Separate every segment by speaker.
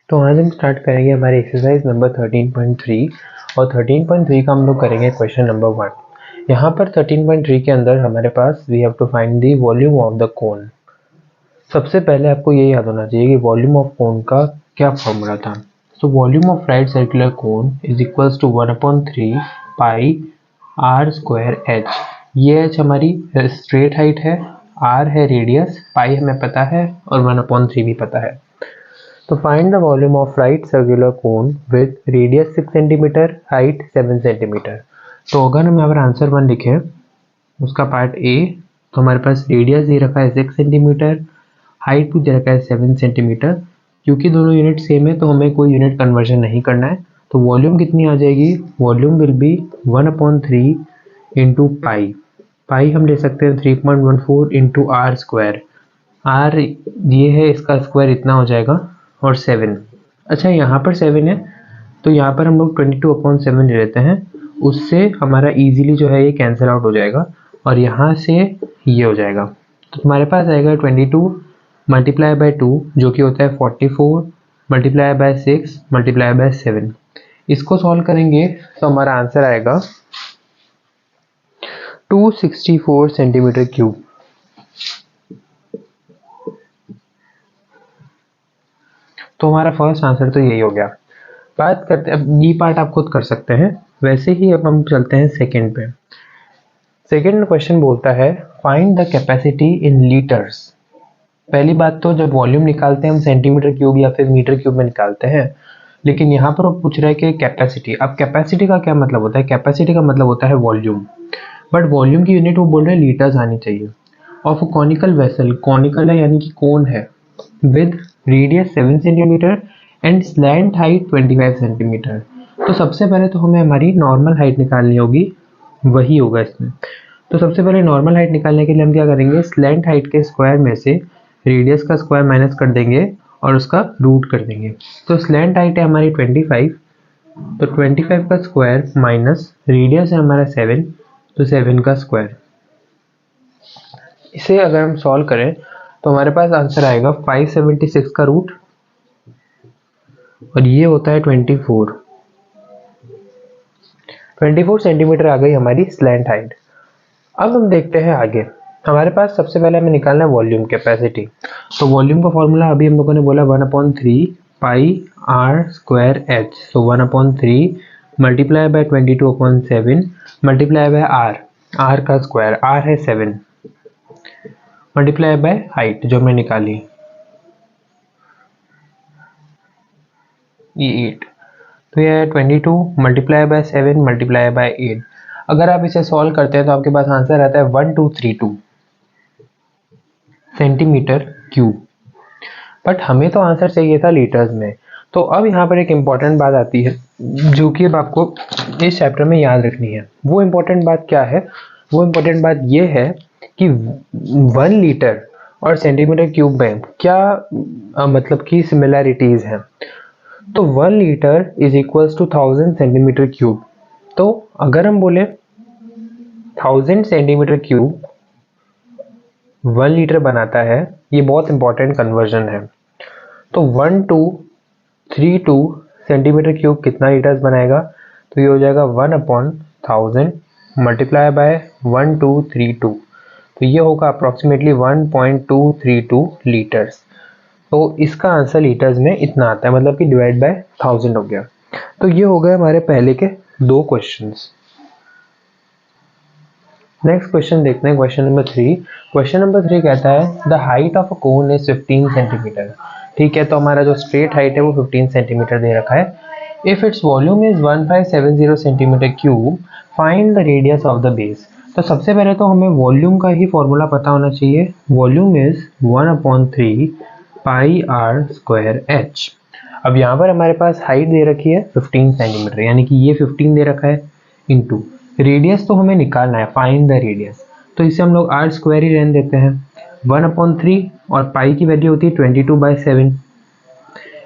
Speaker 1: तो आज हम स्टार्ट करेंगे हमारे एक्सरसाइज नंबर 13.3 और 13.3 का हम लोग करेंगे क्वेश्चन नंबर 1। यहाँ पर 13.3 के अंदर हमारे पास we have to find the volume of the cone. सबसे पहले आपको ये याद होना चाहिए कि वॉल्यूम ऑफ कोन का क्या फॉर्मूला था। So volume of right circular cone is equals to 1/3 pi r square h. ये एच हमारी स्ट्रेट हाइट है, आर है रेडियस, पाई हमें पता है और 1/3 भी पता है। तो find the volume of right circular cone with radius 6 centimetre, height 7 centimetre. तो अगर हम यहाँ पर आंसर 1 लिखें उसका पार्ट ए, तो हमारे पास रेडियस दे रखा है 6 सेंटीमीटर, हाइट भी दे रखा है 7 सेंटीमीटर। क्योंकि दोनों यूनिट सेम है तो हमें कोई यूनिट कन्वर्जन नहीं करना है। तो वॉल्यूम कितनी आ जाएगी, volume will be 1/3 into pi. Pi हम ले सकते हैं 3.14 इंटू आर स्क्वायर। आर ये है, इसका स्क्वायर इतना हो जाएगा और 7। अच्छा यहाँ पर 7 है तो यहाँ पर हम लोग 22/7 ले लेते हैं, उससे हमारा इजीली जो है ये कैंसिल आउट हो जाएगा और यहाँ से ये हो जाएगा। तो तुम्हारे पास आएगा 22 मल्टीप्लाई बाय 2 जो कि होता है 44 मल्टीप्लाई बाय 6 मल्टीप्लाई बाय 7। इसको सॉल्व करेंगे तो हमारा आंसर आएगा 264 सेंटीमीटर क्यूब। तो हमारा फर्स्ट आंसर तो यही हो गया। बात करते हैं, अब ये पार्ट आप खुद कर सकते हैं। वैसे ही अब हम चलते हैं सेकंड पे। सेकंड क्वेश्चन बोलता है find the capacity in litres. पहली बात तो जब वॉल्यूम निकालते हैं हम सेंटीमीटर क्यूब या फिर मीटर क्यूब में निकालते हैं, लेकिन यहाँ पर वो पूछ रहा है कि कैपेसिटी। अब कैपेसिटी का क्या मतलब होता है, कैपेसिटी का मतलब होता है वॉल्यूम, बट वॉल्यूम की यूनिट वो बोल रहे हैं लीटर्स आनी चाहिए। ऑफ कॉनिकल वेसल, कॉनिकल है यानी कि कोन है, with radius 7 centimetre and slant height 25 centimetre. तो सबसे पहले तो हमें हमारी नॉर्मल हाइट निकालनी होगी, वही होगा इसमें। तो सबसे पहले नॉर्मल हाइट निकालने के लिए हम क्या करेंगे, स्लैंट हाइट के स्क्वायर में से रेडियस का स्क्वायर माइनस कर देंगे और उसका रूट कर देंगे। तो स्लैंट हाइट है हमारी 25, तो 25 का स्क्वायर माइनस रेडियस है हमारा 7, तो 7 का स्क्वायर। इसे अगर हम सॉल्व करें तो हमारे पास आंसर आएगा 576 का रूट और ये होता है 24 सेंटीमीटर आ गई हमारी स्लैंट हाइट। अब हम देखते हैं आगे। हमारे पास सबसे पहले हमें निकालना है वॉल्यूम कैपेसिटी। तो वॉल्यूम का फॉर्मूला अभी हम लोगों ने बोला 1/3 pi r square h. So 1/3 multiply by 22/7 multiply by r का स्क्वायर, आर है 7, मल्टीप्लाई बाय हाइट जो हमने निकाली ये 8। तो ये है 22 मल्टीप्लाई बाय 7 मल्टीप्लाई बाय 8। अगर आप इसे सॉल्व करते हैं तो आपके पास आंसर आता है 1232 सेंटीमीटर क्यूब। बट हमें तो आंसर चाहिए था लीटर्स में। तो अब यहाँ पर एक इम्पॉर्टेंट बात आती है जो कि अब आपको इस चैप्टर में याद रखनी है। वो इम्पोर्टेंट बात क्या है, वो इम्पोर्टेंट बात ये है कि 1 लीटर और सेंटीमीटर क्यूब में क्या मतलब कि सिमिलैरिटीज हैं। तो 1 litre is equals to 1000 centimetre cube. तो अगर हम बोले 1000 सेंटीमीटर क्यूब 1 लीटर बनाता है, ये बहुत इंपॉर्टेंट कन्वर्जन है। तो 1232 सेंटीमीटर क्यूब कितना लीटर्स बनाएगा, तो ये हो जाएगा 1/1000 मल्टीप्लाई बाय 1232। तो ये होगा अप्रॉक्सीमेटली 1.232 लीटर्स। तो इसका आंसर लीटर्स में इतना आता है, मतलब कि डिवाइड बाय 1000 हो गया। तो ये हो गए हमारे पहले के 2 क्वेश्चंस। नेक्स्ट क्वेश्चन देखते हैं, क्वेश्चन नंबर 3। क्वेश्चन नंबर 3 कहता है the height of a cone is 15 centimetre. ठीक है, तो हमारा जो स्ट्रेट हाइट है वो 15 सेंटीमीटर दे रखा है। If its volume is 1570 centimetre cube find the radius of the base. तो सबसे पहले तो हमें वॉल्यूम का ही फॉर्मूला पता होना चाहिए। Volume is 1/3 pi r square h. अब यहाँ पर हमारे पास हाइट दे रखी है 15 सेंटीमीटर, यानी कि ये 15 दे रखा है, इंटू रेडियस तो हमें निकालना है, फाइंड द रेडियस। तो इसे हम लोग आर स्क्वायर ही रहने देते हैं। 1/3 और पाई की वैल्यू होती है 22/7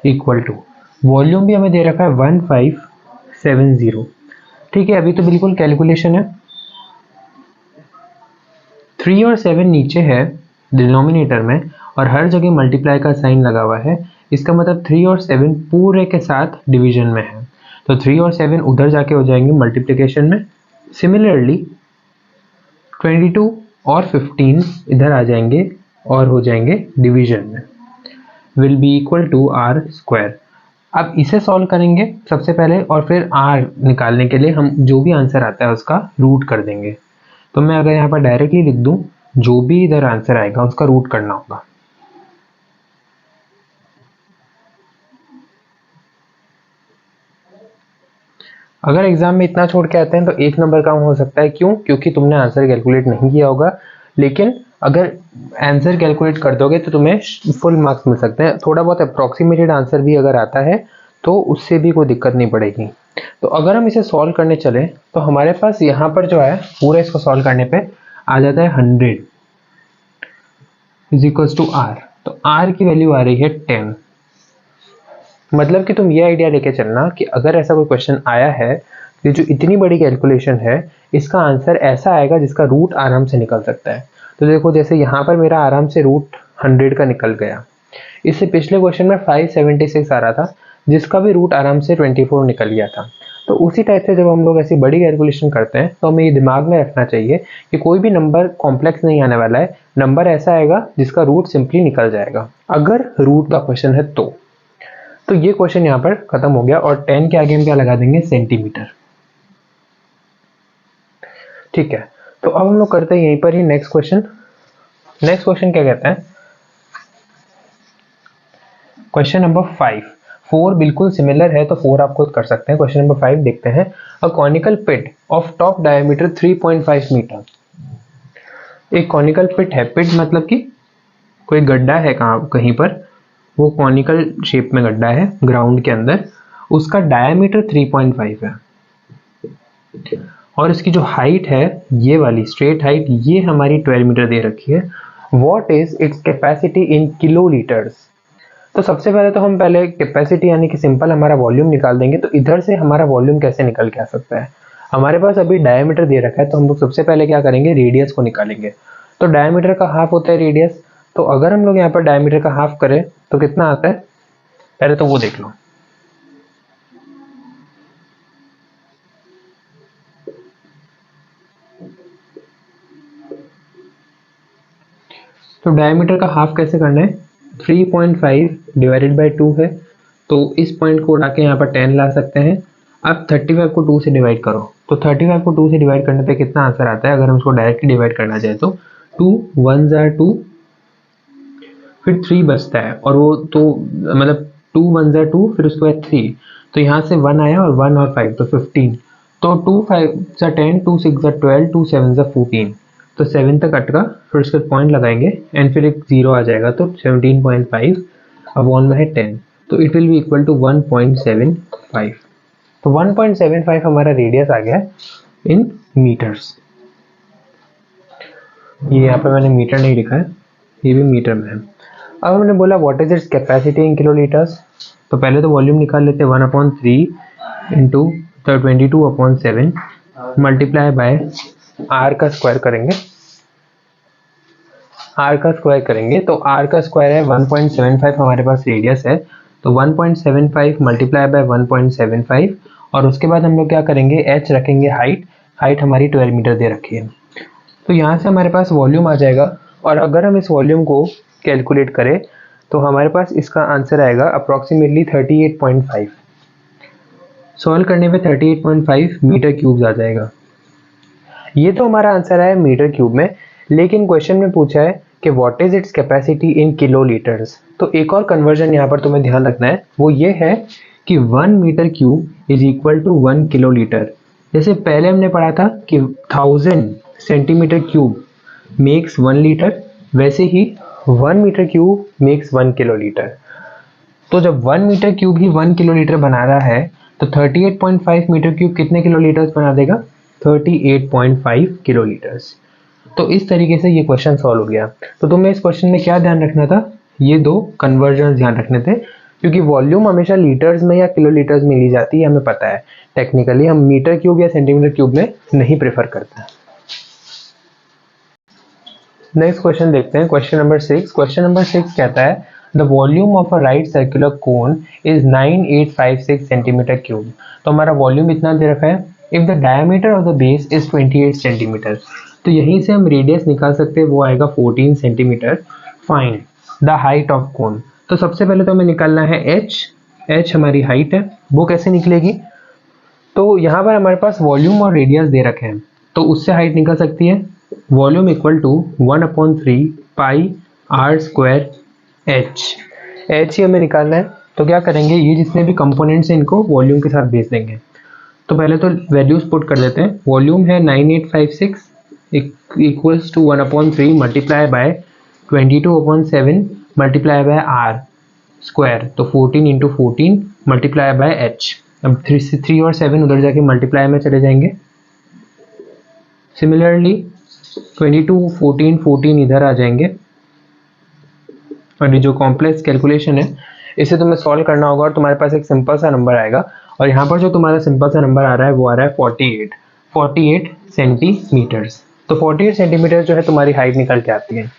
Speaker 1: इक्वल टू वॉल्यूम भी हमें दे रखा है 1570। ठीक है, अभी तो बिल्कुल कैलकुलेशन है। 3 और 7 नीचे है डिनोमिनेटर में और हर जगह मल्टीप्लाई का साइन लगा हुआ है, इसका मतलब 3 और 7 पूरे के साथ डिवीजन में है, तो 3 और 7 उधर जाके हो जाएंगे मल्टीप्लिकेशन में। सिमिलरली 22 और 15 इधर आ जाएंगे और हो जाएंगे डिवीजन में, will be equal to r square. अब इसे सॉल्व करेंगे सबसे पहले और फिर आर निकालने के लिए हम जो भी आंसर आता है उसका रूट कर देंगे। तो मैं अगर यहाँ पर डायरेक्टली लिख दूं, जो भी इधर आंसर आएगा उसका रूट करना होगा। अगर एग्जाम में इतना छोड़ के आते हैं तो 1 नंबर कम हो सकता है। क्यों? क्योंकि तुमने आंसर कैलकुलेट नहीं किया होगा। लेकिन अगर आंसर कैलकुलेट कर दोगे तो तुम्हें फुल मार्क्स मिल सकते हैं। थोड़ा बहुत अप्रॉक्सीमेटेड आंसर भी अगर आता है तो उससे भी कोई दिक्कत नहीं पड़ेगी। तो अगर हम इसे सॉल्व करने चले तो हमारे पास यहाँ पर जो है पूरा इसको सॉल्व करने पे आ जाता है 100 इज इक्वल्स टू आर। तो आर की वैल्यू आ रही है 10। मतलब कि तुम ये आइडिया लेके चलना कि अगर ऐसा कोई क्वेश्चन आया है, ये जो इतनी बड़ी कैलकुलेशन है, इसका आंसर ऐसा आएगा जिसका रूट आराम से निकल सकता है। तो देखो जैसे यहाँ पर मेरा आराम से रूट 100 का निकल गया। इससे पिछले क्वेश्चन में 576 आ रहा था जिसका भी रूट आराम से 24 निकल गया था। तो उसी टाइप से जब हम लोग ऐसी बड़ी कैलकुलेशन करते हैं तो हमें ये दिमाग में रखना चाहिए कि कोई भी नंबर कॉम्प्लेक्स नहीं आने वाला है, नंबर ऐसा आएगा जिसका रूट सिंपली निकल जाएगा अगर रूट का क्वेश्चन है तो ये क्वेश्चन यहाँ पर खत्म हो गया। और 10 के आगे हम क्या लगा देंगे? सेंटीमीटर। ठीक है, तो अब हम लोग करते हैं यहीं पर ही नेक्स्ट क्वेश्चन। नेक्स्ट क्वेश्चन क्या कहता है? Question number 5। 4 बिल्कुल सिमिलर है तो 4 आप खुद कर सकते हैं। क्वेश्चन नंबर 5 देखते हैं। A conical pit of top diameter 3.5 metre. एक कॉनिकल पिट है, पिट मतलब कि कोई गड्ढा है कहीं पर, वो कॉनिकल शेप में गड्ढा है ग्राउंड के अंदर, उसका डायमीटर 3.5 है और इसकी जो हाइट है ये वाली स्ट्रेट हाइट ये हमारी 12 मीटर दे रखी है। What is its capacity in kilolitres? तो सबसे पहले तो हम पहले कैपेसिटी यानी कि सिंपल हमारा वॉल्यूम निकाल देंगे। तो इधर से हमारा वॉल्यूम कैसे निकल के आ सकता है? हमारे पास अभी डायमीटर दे रखा है तो हम लोग सबसे पहले क्या करेंगे? रेडियस को निकालेंगे। तो डायमीटर का हाफ होता है रेडियस। तो अगर हम लोग यहाँ पर डायमीटर का हाफ करें तो कितना आता है? पहले तो वो देख लो। तो डायमीटर का हाफ कैसे करना है? 3.5 डिवाइडेड बाई 2 है, तो इस पॉइंट को उड़ा के यहाँ पर 10 ला सकते हैं। अब 35 को 2 से डिवाइड करो, तो 35 को 2 से डिवाइड करने पे कितना आंसर आता है? अगर हम इसको डायरेक्टली डिवाइड करना चाहे तो 2 1 जार 2, फिर 3 बचता है और वो तो मतलब 2 1 जार 2, फिर उसके बाद 3, तो यहाँ से 1 आया और 1 और 5 तो 15, तो 2 5 जार 10, 2 6 जार 12, 2 7 जार 14, तो 7 तक अटका, फिर उसके पॉइंट लगाएंगे एंड फिर एक 0 आ जाएगा, तो 17.5 अपॉन में है 10, तो it will be equal to 1.75। तो 1.75 हमारा रेडियस आ गया इन मीटर्स। ये यहाँ पे मैंने मीटर नहीं लिखा है, ये भी मीटर में है। अब हमने बोला what is its capacity in kilolitres, तो पहले तो वॉल्यूम निकाल लेते हैं। 1/3 इंटू 22/7 मल्टीप्लाई बाय आर का स्क्वायर करेंगे। आर का स्क्वायर करेंगे तो आर का स्क्वायर है 1.75, हमारे पास रेडियस है, तो 1.75 मल्टीप्लाई बाय 1.75 और उसके बाद हम लोग क्या करेंगे? एच रखेंगे हाइट, हाइट हमारी 12 मीटर दे रखी है। तो यहाँ से हमारे पास वॉल्यूम आ जाएगा और अगर हम इस वॉल्यूम को कैलकुलेट करें तो हमारे पास इसका आंसर आएगा अप्रॉक्सीमेटली 38.5। सॉल्व करने पे 38.5 मीटर क्यूब्स आ जाएगा। ये तो हमारा आंसर है मीटर क्यूब में, लेकिन क्वेश्चन में पूछा है कि what is its capacity in kilolitres. तो एक और कन्वर्जन यहाँ पर तुम्हें ध्यान रखना है, वो ये है कि 1 metre cube is equal to 1 kilolitre. जैसे पहले हमने पढ़ा था कि 1000 सेंटीमीटर क्यूब मेक्स 1 लीटर, वैसे ही 1 मीटर क्यूब मेक्स 1 किलोलीटर। तो जब 1 मीटर क्यूब ही 1 किलोलीटर बना रहा है तो 38.5 मीटर क्यूब कितने किलोलीटर्स बना देगा? 38.5 किलोलीटर्स। तो इस तरीके से ये क्वेश्चन सॉल्व हो गया। तो तुम्हें इस क्वेश्चन में क्या ध्यान रखना था? ये दो कन्वर्जन ध्यान रखने थे, क्योंकि वॉल्यूम हमेशा लीटर्स में या किलोलीटर्स में ली जाती है, हमें पता है। टेक्निकली हम मीटर क्यूब या सेंटीमीटर क्यूब में नहीं प्रेफर करते हैं। नेक्स्ट क्वेश्चन देखते हैं, क्वेश्चन नंबर 6। क्वेश्चन नंबर 6 कहता है the volume of a right circular cone is 9856 centimetre cube. तो हमारा वॉल्यूम इतना दे रखा है। If the diameter of the base is 28 centimetre, तो यहीं से हम रेडियस निकाल सकते हैं, वो आएगा 14 centimetre. Find the height of cone. तो सबसे पहले तो हमें निकालना है एच हमारी हाइट है, वो कैसे निकलेगी? तो यहाँ पर हमारे पास वॉल्यूम और रेडियस दे रखे हैं, तो उससे हाइट निकल सकती है। Volume equal to 1/3 pi r square h ही हमें निकालना है। तो क्या करेंगे, ये जितने भी कंपोनेंट्स हैं इनको वॉल्यूम के साथ भेज देंगे। तो पहले तो वैल्यूज पुट कर देते हैं। वॉल्यूम है 9856 equals to 1/3 multiply by 22/7 multiply by r square, तो 14 इंटू 14 मल्टीप्लाई बाय एच। अब 3 और 7 उधर जाके मल्टीप्लाई में चले जाएंगे। सिमिलरली 22 14 14 इधर आ जाएंगे। और ये जो कॉम्प्लेक्स कैलकुलेशन है इसे तुम्हें सॉल्व करना होगा और तुम्हारे पास एक सिंपल सा नंबर आएगा। और यहाँ पर जो तुम्हारा सिंपल सा नंबर आ रहा है वो आ रहा है 48 सेंटीमीटर्स। तो 48 सेंटीमीटर जो है तुम्हारी हाइट निकल के आती है।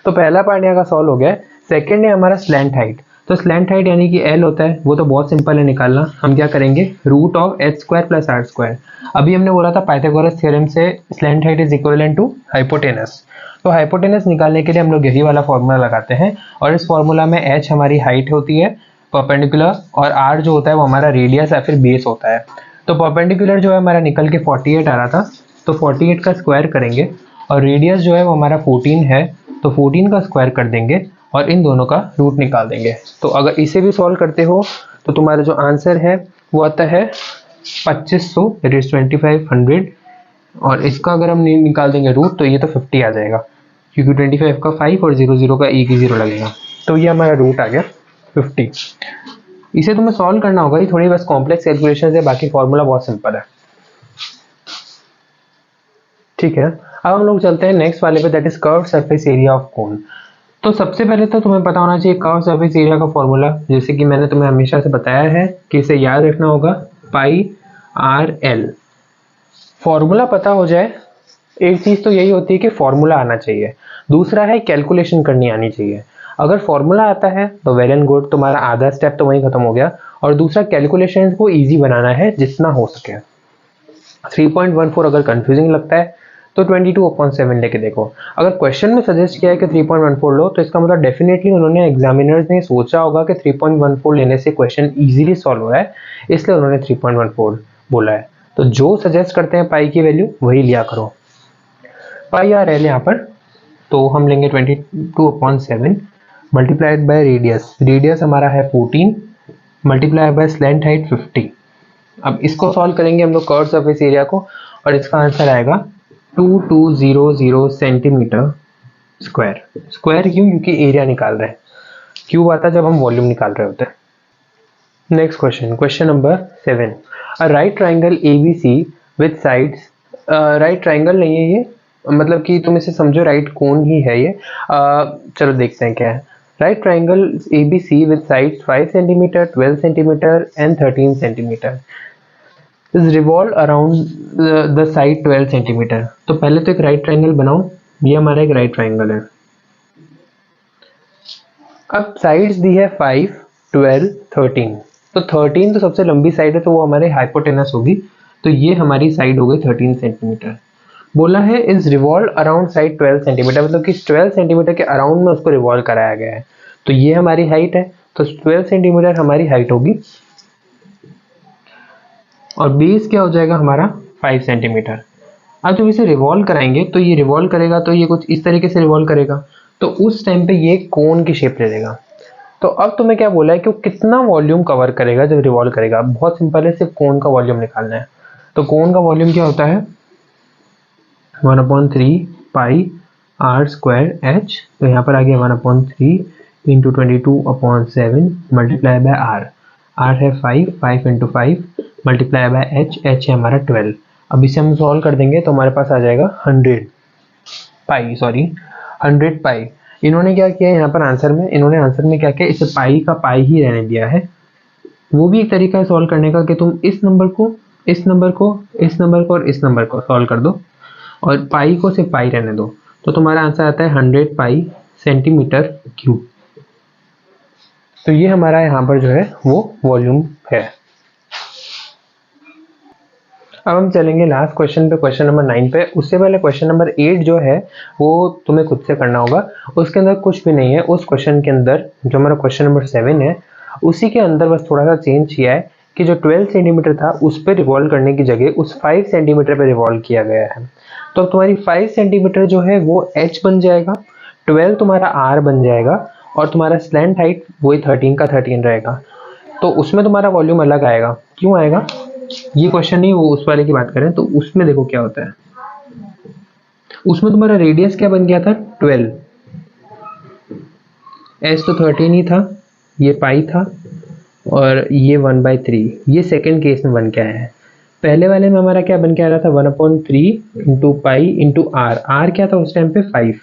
Speaker 1: तो पहला पार्ट यहाँ का सॉल्व हो गया। सेकेंड है हमारा स्लैंट हाइट। तो स्लैंट हाइट यानी कि एल होता है, वो तो बहुत सिंपल है निकालना। हम क्या करेंगे, root of h square plus r square. अभी हमने बोला था पाइथागोरस थ्योरम से slant height is equivalent to hypotenuse. तो हाइपोटेनस निकालने के लिए हम लोग यही वाला फॉर्मूला लगाते हैं। और इस फॉर्मूला में एच हमारी हाइट होती है परपेंडिकुलर, और आर जो होता है वो हमारा रेडियस या फिर बेस होता है। तो परपेंडिकुलर जो है हमारा निकल के 48 आ रहा था, तो 48 का स्क्वायर करेंगे। और रेडियस जो है वो हमारा 14 है, तो 14 का स्क्वायर कर देंगे और इन दोनों का रूट निकाल देंगे। तो अगर इसे भी सॉल्व करते हो तो तुम्हारा जो आंसर है वो आता है 2500 दैट इज 2500। और इसका अगर हम निकाल देंगे रूट तो ये तो 50 आ जाएगा, क्योंकि 25 का 5 और 0 का एक ही 0 लगेगा। तो ये हमारा रूट आ गया 50। इसे तुम्हें सॉल्व करना होगा, ये थोड़ी बस कॉम्प्लेक्स कैलकुलेशन है, बाकी फॉर्मूला बहुत सिंपल है। ठीक है, अब हम लोग चलते हैं नेक्स्ट वाले पे, that is curve surface area of cone. तो सबसे पहले तो तुम्हें पता होना चाहिए कर्व सरफेस एरिया का फॉर्मूला, जैसे कि मैंने तुम्हें हमेशा से बताया है कि इसे याद रखना होगा, पाई आर एल। फॉर्मूला पता हो जाए, एक चीज तो यही होती है कि फॉर्मूला आना चाहिए, दूसरा है कैलकुलेशन करनी आनी चाहिए। अगर फॉर्मूला आता है तो वेल एंड गुड, तुम्हारा आधा स्टेप तो वहीं खत्म हो गया। और दूसरा कैलकुलेशन को इजी बनाना है जितना हो सके। 3.14 अगर कंफ्यूजिंग लगता है तो 22/7 लेके देखो। अगर क्वेश्चन में सजेस्ट किया है कि 3.14 लो, तो इसका मतलब डेफिनेटली उन्होंने एग्जामिनर्स ने सोचा होगा कि 3.14 लेने से क्वेश्चन इजीली सॉल्व हो रहा है, इसलिए उन्होंने 3.14 बोला है। तो जो सजेस्ट करते हैं पाई की वैल्यू वही लिया करो। पाई आर एल यहाँ पर, तो हम लेंगे 22/7 मल्टीप्लाइड बाय रेडियस। रेडियस हमारा है 14 मल्टीप्लाई बाय स्लैंट हाइट 50। अब इसको सॉल्व करेंगे हम लोग कर्व सरफेस एरिया को, और इसका आंसर आएगा 2200 सेंटीमीटर स्क्वायर। स्क्वायर क्यों? क्योंकि एरिया निकाल रहे हैं। क्यूब आता है जब हम वॉल्यूम निकाल रहे होते हैं। Next question, question number 7। A right triangle ABC with sides, right triangle नहीं है ये, मतलब कि तुम इसे समझो राइट कोन ही है ये। चलो देखते हैं क्या है। Right triangle ABC with sides 5 centimetre 12 centimetre and 13 centimetre is revolve around the side 12 centimetre. तो पहले तो एक राइट ट्राइंगल बनाओ, ये हमारा एक राइट ट्राइंगल है। अब साइड्स दी है 5 12 13, तो 13 तो सबसे लंबी साइड है, तो वो हमारे हाइपोटेनस होगी। तो ये हमारी साइड हो गई 13 सेंटीमीटर। बोला है is revolve around side 12 centimetre, मतलब कि 12 सेंटीमीटर के अराउंड में उसको रिवॉल्व कराया गया है। तो ये हमारी हाइट है, तो 12 सेंटीमीटर हमारी हाइट होगी। और बेस क्या हो जाएगा हमारा 5 सेंटीमीटर। अब जब इसे रिवॉल्व कराएंगे तो ये रिवॉल्व करेगा, तो ये कुछ इस तरीके से रिवॉल्व करेगा, तो उस टाइम पे ये कोन की शेप ले लेगा। तो अब तुम्हें क्या बोला है कि वो कितना वॉल्यूम कवर करेगा जब रिवॉल्व करेगा। बहुत सिंपल है, सिर्फ कोन का वॉल्यूम निकालना है। तो कोन का वॉल्यूम क्या होता है 1/3 पाई आर स्क्वायर एच। तो यहाँ पर आ गया 1/3 into 22/7 multiply by r. R है 5 इंटू 5 मल्टीप्लाई बाय एच है हमारा 12। अब इसे हम सॉल्व कर देंगे तो हमारे पास आ जाएगा 100 पाई। इन्होंने क्या किया यहाँ पर आंसर में, इन्होंने आंसर में क्या किया, इसे पाई का पाई ही रहने दिया है। वो भी एक तरीका है सॉल्व करने का कि तुम इस नंबर को इस नंबर को इस नंबर को और इस नंबर को सॉल्व कर दो और पाई को सिर्फ पाई रहने दो। तो तुम्हारा आंसर आता है 100 पाई सेंटीमीटर क्यूब। तो ये हमारा यहाँ पर जो है वो वॉल्यूम है। अब हम चलेंगे लास्ट क्वेश्चन पे, क्वेश्चन नंबर 9 पे। उससे पहले क्वेश्चन नंबर 8 जो है वो तुम्हें खुद से करना होगा। उसके अंदर कुछ भी नहीं है। उस क्वेश्चन के अंदर जो हमारा क्वेश्चन नंबर 7 है उसी के अंदर बस थोड़ा सा चेंज किया है कि जो 12 सेंटीमीटर था उस पर रिवॉल्व करने की जगह उस 5 सेंटीमीटर पर रिवॉल्व किया गया है। तो अब तुम्हारी 5 सेंटीमीटर जो है वो h बन जाएगा, 12 तुम्हारा r बन जाएगा और तुम्हारा स्लैंट हाइट वही 13 का 13 रहेगा। तो उसमें तुम्हारा वॉल्यूम अलग आएगा। क्यों आएगा? ये क्वेश्चन नहीं, वो उस वाले की बात करें। तो उसमें देखो क्या होता है, उसमें तुम्हारा रेडियस क्या बन गया था 12, एस तो 13 ही था, ये पाई था और ये 1/3, ये सेकंड केस में बन के आया है। पहले वाले में हमारा क्या बन के आ रहा था 1/3 into pi into r. R क्या था उस टाइम पे 5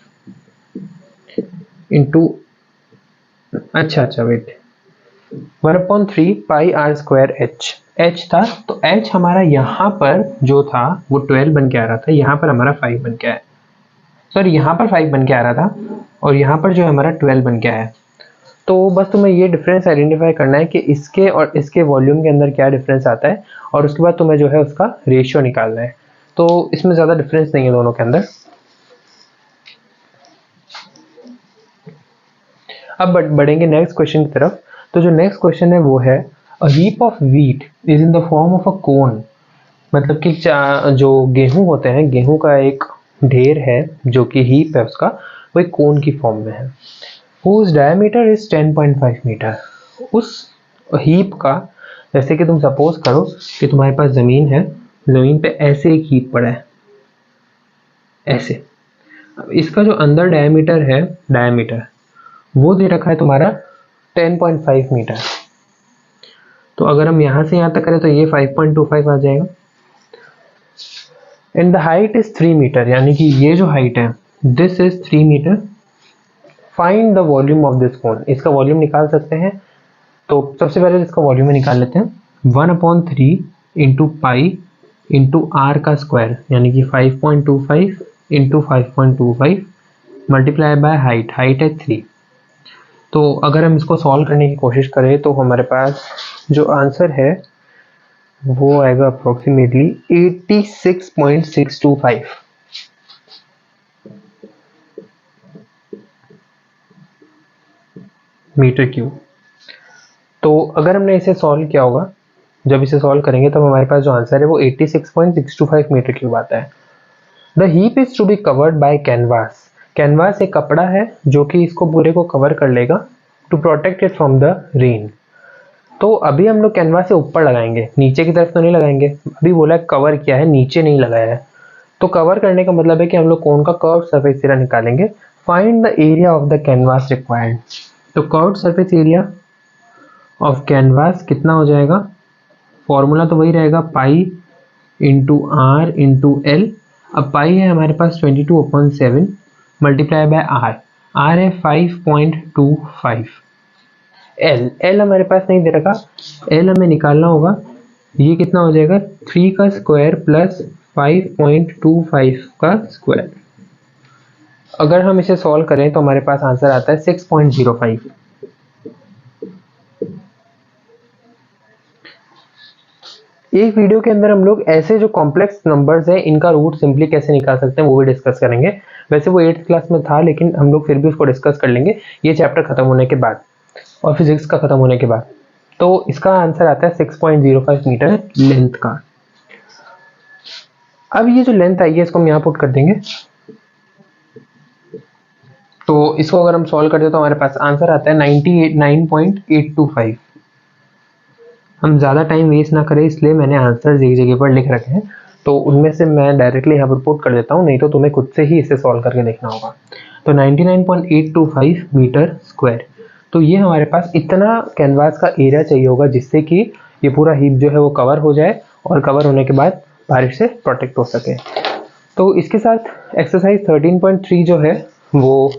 Speaker 1: इंटू, अच्छा wait, 1/3 pi r square h था। तो एच हमारा यहाँ पर जो था वो 12 बन के आ रहा था, यहाँ पर हमारा 5 बन के आया, सॉरी यहाँ पर 5 बन के आ रहा था और यहाँ पर जो है हमारा 12 बन के आया। तो बस तुम्हें ये डिफरेंस आइडेंटिफाई करना है कि इसके और इसके वॉल्यूम के अंदर क्या डिफरेंस आता है और उसके बाद तुम्हें जो है उसका रेशियो निकालना है। तो इसमें ज़्यादा डिफरेंस नहीं है दोनों के अंदर। अब बढ़ेंगे नेक्स्ट क्वेश्चन की तरफ। तो जो नेक्स्ट क्वेश्चन है वो है a heap of wheat is in the form of a cone. मतलब कि जो गेहूं होते हैं, गेहूं का एक ढेर है जो कि हीप है उसका, वो एक कोन की फॉर्म में है। whose diameter is 10.5 metre. उस हीप का, जैसे कि तुम सपोज करो कि तुम्हारे पास ज़मीन है, ज़मीन पे ऐसे एक हीप पड़ा है ऐसे। अब इसका जो अंदर डायमीटर है, डायमीटर वो दे रखा है तुम्हारा 10.5 मीटर। तो अगर हम यहाँ से यहाँ तक करें तो ये 5.25 आ जाएगा। And the height is 3 metre, यानी कि ये जो हाइट है this is 3 metre. Find the volume of this cone. इसका वॉल्यूम निकाल सकते हैं। तो सबसे पहले इसका वॉल्यूम में निकाल लेते हैं। 1/3 इंटू पाई इंटू आर का स्क्वायर, यानी कि 5.25 into 5.25 multiply by height, height है 3। तो अगर हम इसको सॉल्व करने की कोशिश करें तो हमारे पास जो आंसर है वो आएगा अप्रोक्सीमेटली 86.625 मीटर क्यूब। तो अगर हमने इसे सॉल्व किया होगा, जब इसे सॉल्व करेंगे तब हमारे पास जो आंसर है वो 86.625 मीटर क्यूब आता है। The heap is to be covered by canvas. Canvas एक कपड़ा है जो कि इसको पूरे को कवर कर लेगा to protect it from the rain. तो अभी हम लोग कैनवास से ऊपर लगाएंगे, नीचे की तरफ तो नहीं लगाएंगे। अभी बोला है कवर किया है, नीचे नहीं लगाया है। तो कवर करने का मतलब है कि हम लोग कोन का कर्व सरफेस एरिया निकालेंगे। Find the area of the canvas required. तो curve surface area of canvas कितना हो जाएगा? फॉर्मूला तो वही रहेगा, pi into r into l. अब पाई है हमारे पास 22/7 मल्टीप्लाई बाय आर, आर है 5.25। एल हमारे पास नहीं दे रखा, एल हमें निकालना होगा। ये कितना हो जाएगा? 3 का स्क्वायर प्लस 5.25 का स्क्वायर। अगर हम इसे सॉल्व करें तो हमारे पास आंसर आता है 6.05। एक वीडियो के अंदर हम लोग ऐसे जो कॉम्प्लेक्स नंबर्स हैं इनका रूट सिंपली कैसे निकाल सकते हैं वो भी डिस्कस करेंगे। वैसे वो 8th क्लास में था, लेकिन हम लोग फिर भी उसको डिस्कस कर लेंगे ये चैप्टर खत्म होने के बाद और फिजिक्स का खत्म होने के बाद। तो इसका आंसर आता है 6.05 मीटर लेंथ का। अब ये जो लेंथ आई है इसको हम यहाँ पुट कर देंगे। तो इसको अगर हम सॉल्व करते तो हमारे पास आंसर आता है 99.825। हम ज़्यादा टाइम वेस्ट ना करें इसलिए मैंने आंसर एक जगह पर लिख रखे हैं, तो उनमें से मैं डायरेक्टली यहाँ पर पुट कर देता हूँ, नहीं तो तुम्हें खुद से ही इसे सॉल्व करके देखना होगा। तो 99.825 मीटर स्क्वायर। तो ये हमारे पास इतना कैनवास का एरिया चाहिए होगा जिससे कि ये पूरा हीप जो है वो कवर हो जाए और कवर होने के बाद बारिश से प्रोटेक्ट हो सके। तो इसके साथ एक्सरसाइज 13.3 जो है वो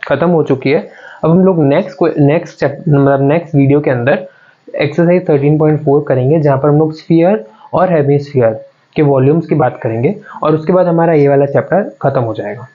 Speaker 1: ख़त्म हो चुकी है। अब हम लोग नेक्स्ट वीडियो के अंदर एक्सरसाइज 13.4 करेंगे, जहाँ पर हम लोग स्फीयर और हेमिस्फीयर के वॉल्यूम्स की बात करेंगे और उसके बाद हमारा ये वाला चैप्टर खत्म हो जाएगा।